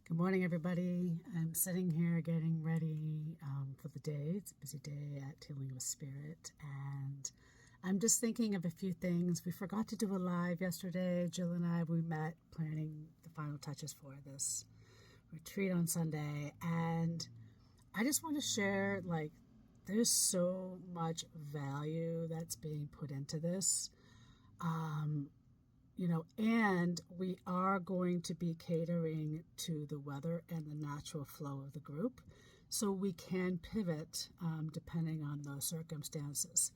Good morning, everybody. I'm sitting here getting ready for the day. It's a busy day at Healing with Spirit, and I'm just thinking of a few things. We forgot to do a live yesterday. Jill and I, we met planning the final touches for this retreat on Sunday, and I just want to share, there's so much value that's being put into this. And we are going to be catering to the weather and the natural flow of the group. So we can pivot depending on those circumstances.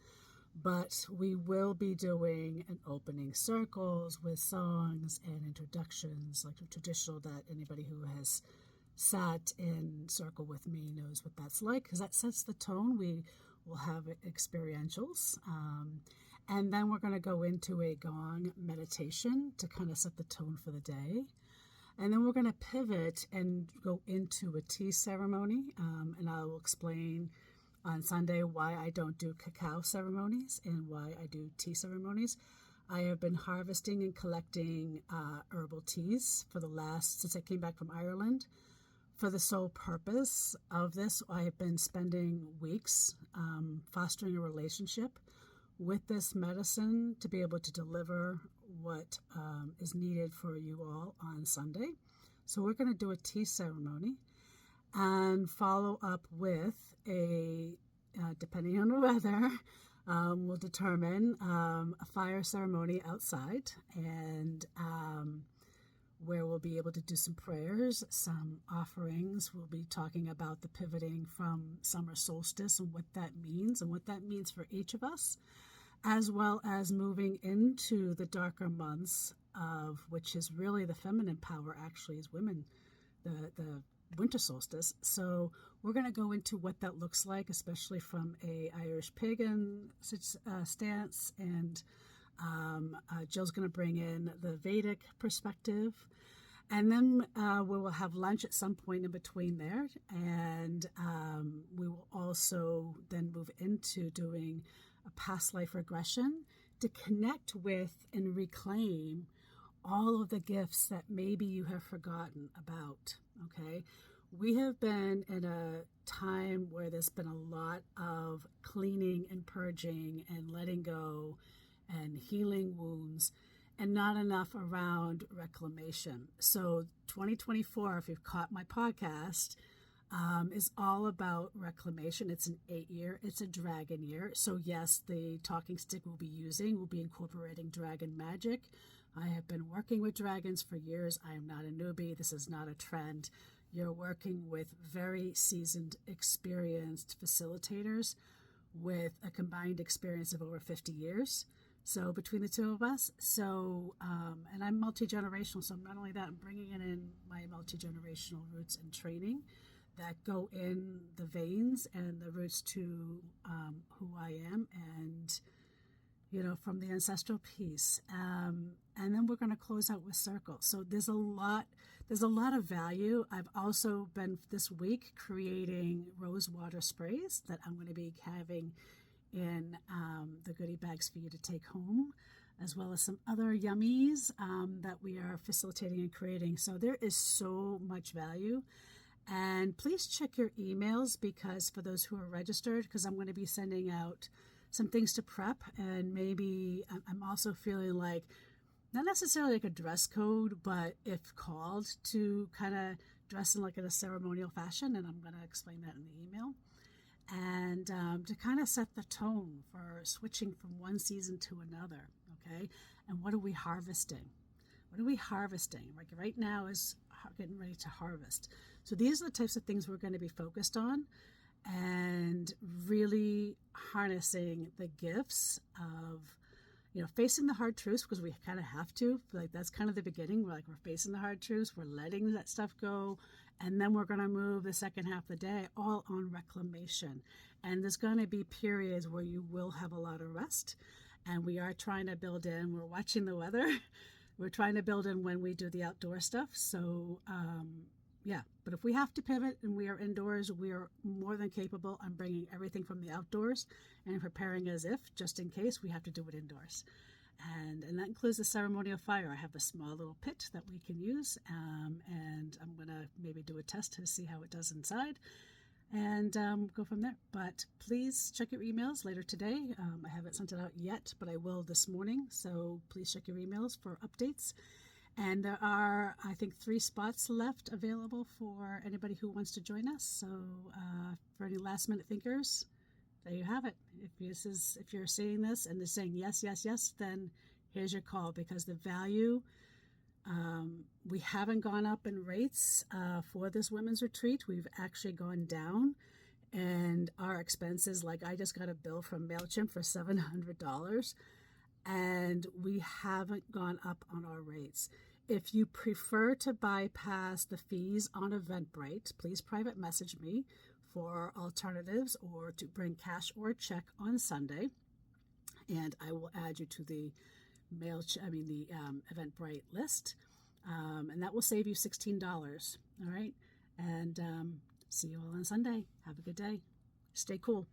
But we will be doing an opening circles with songs and introductions, like the traditional that anybody who has sat in circle with me knows what that's like, because that sets the tone. We will have experientials. And then we're going to go into a gong meditation to kind of set the tone for the day. And then we're going to pivot and go into a tea ceremony. And I will explain on Sunday why I don't do cacao ceremonies and why I do tea ceremonies. I have been harvesting and collecting herbal teas since I came back from Ireland. For the sole purpose of this, I have been spending weeks fostering a relationship with this medicine to be able to deliver what is needed for you all on Sunday. So we're going to do a tea ceremony and follow up with depending on the weather, we'll determine a fire ceremony outside, and where we'll be able to do some prayers, some offerings. We'll be talking about the pivoting from summer solstice and what that means for each of us, as well as moving into the darker months of which is really the feminine power, actually, is women, the winter solstice. So we're going to go into what that looks like, especially from a Irish pagan stance, and Jill's going to bring in the Vedic perspective. And then we will have lunch at some point in between there. And we will also then move into doing a past life regression to connect with and reclaim all of the gifts that maybe you have forgotten about, okay? We have been in a time where there's been a lot of cleaning and purging and letting go and healing wounds, and not enough around reclamation. So 2024, if you've caught my podcast, is all about reclamation. It's an 8-year, it's a dragon year. So yes, the talking stick we'll be incorporating dragon magic. I have been working with dragons for years. I am not a newbie. This is not a trend. You're working with very seasoned, experienced facilitators with a combined experience of over 50 years. So between the two of us, and I'm multi-generational, so not only that, I'm bringing in my multi-generational roots and training that go in the veins and the roots to who I am, and from the ancestral piece. And then we're going to close out with circles. So there's a lot of value. I've also been this week creating rose water sprays that I'm going to be having in the goodie bags for you to take home, as well as some other yummies that we are facilitating and creating. So there is so much value. And please check your emails, because for those who are registered, because I'm going to be sending out some things to prep, and maybe I'm also feeling like, not necessarily like a dress code, but if called to kind of dress in a ceremonial fashion, and I'm going to explain that in the email. And to kind of set the tone for switching from one season to another, okay? And what are we harvesting? Like right now is getting ready to harvest. So these are the types of things we're going to be focused on, and really harnessing the gifts of, facing the hard truths, because we kind of have to. That's kind of the beginning. We're facing the hard truths. We're letting that stuff go. And then we're going to move the second half of the day all on reclamation. And there's going to be periods where you will have a lot of rest. And we are trying to build in, we're watching the weather. We're trying to build in when we do the outdoor stuff. So, but if we have to pivot and we are indoors, we are more than capable. I'm bringing everything from the outdoors and preparing as if, just in case, we have to do it indoors. And that includes the ceremonial fire. I have a small little pit that we can use, and I'm going to maybe do a test to see how it does inside, and go from there. But please check your emails later today. I haven't sent it out yet, but I will this morning. So please check your emails for updates. And there are, I think, 3 spots left available for anybody who wants to join us. So for any last minute thinkers, there you have it. If you're seeing this and they're saying yes, yes, yes, then here's your call, because the value, we haven't gone up in rates for this women's retreat. We've actually gone down, and our expenses, like I just got a bill from MailChimp for $700, and we haven't gone up on our rates. If you prefer to bypass the fees on Eventbrite, please private message me for alternatives, or to bring cash or check on Sunday, and I will add you to the Eventbrite list, and that will save you $16. All right, and see you all on Sunday. Have a good day. Stay cool.